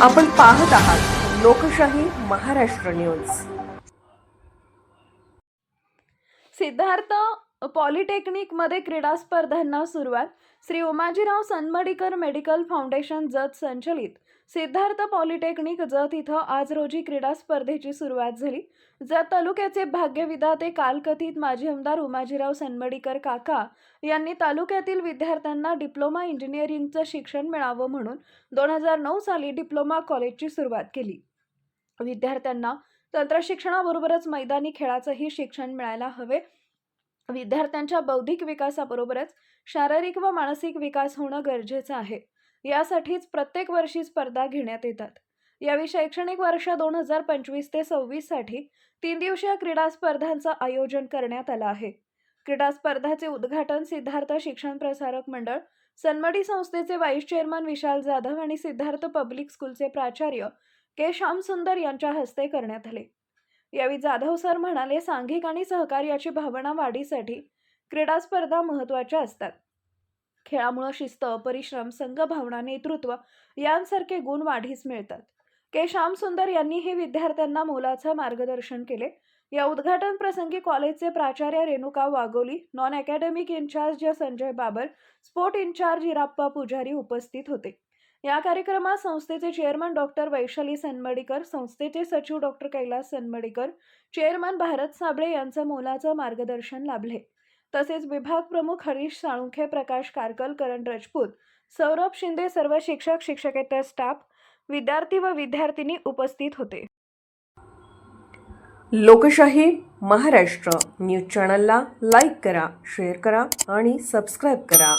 आपण पाहत आहात लोकशाही महाराष्ट्र न्यूज। सिद्धार्थ पॉलिटेक्निकमध्ये क्रीडा स्पर्धांना सुरुवात। श्री उमाजीराव सनमडीकर मेडिकल फाउंडेशन जत संचलित सिद्धार्थ पॉलिटेक्निक जत इथं आज रोजी क्रीडा स्पर्धेची सुरुवात झाली। जत तालुक्याचे भाग्यविधाते कालकथित माजी आमदार उमाजीराव सनमडीकर काका यांनी तालुक्यातील विद्यार्थ्यांना डिप्लोमा इंजिनिअरिंगचं शिक्षण मिळावं म्हणून 2009 साली डिप्लोमा कॉलेजची सुरुवात केली। विद्यार्थ्यांना तंत्रशिक्षणाबरोबरच मैदानी खेळाचंही शिक्षण मिळायला हवे। विद्यार्थ्यांच्या बौद्धिक विकासाबरोबरच शारीरिक व मानसिक विकास होणं गरजेचं आहे। यासाठीच प्रत्येक वर्षी स्पर्धा घेण्यात येतात। यावेळी शैक्षणिक वर्ष 2025 ते 26 साठी 3 दिवसीय क्रीडा स्पर्धांचं आयोजन करण्यात आलं आहे। क्रीडा स्पर्धाचे उद्घाटन सिद्धार्थ शिक्षण प्रसारक मंडळ सनमडी संस्थेचे व्हाईस चेअरमन विशाल जाधव आणि सिद्धार्थ पब्लिक स्कूलचे प्राचार्य के श्यामसुंदर यांच्या हस्ते करण्यात आले। यावेळी जाधव सर म्हणाले, सांघिक आणि सहकार्याची भावना वाढीसाठी क्रीडा स्पर्धा महत्त्वाच्या असतात। खेळामुळे शिस्त, परिश्रम, संघभावना, नेतृत्व यांसारखे गुण वाढीस मिळतात। के श्यामसुंदर यांनी हे विद्यार्थ्यांना मोलाचं मार्गदर्शन केले। या उद्घाटन प्रसंगी कॉलेजचे प्राचार्य Renuka Wagholi, non academic incharge Sanjay Babar, sport incharge Hirappa Pujari उपस्थित होते। या कार्यक्रमात संस्थेचे चेअरमन डॉक्टर वैशाली सनमडीकर, संस्थेचे सचिव डॉक्टर कैलास सनमडीकर, चेअरमन भारत साबळे यांचं मोलाचं मार्गदर्शन लाभले। तसेच विभाग प्रमुख हरीश साळुंखे, प्रकाश कारकल, करण राजपूत, सौरभ शिंदे, सर्व शिक्षक, शिक्षकेतर स्टाफ, विद्यार्थी व विद्यार्थिनी उपस्थित होते। लोकशाही महाराष्ट्र न्यूज चॅनलला लाईक करा, शेअर करा आणि सबस्क्राईब करा।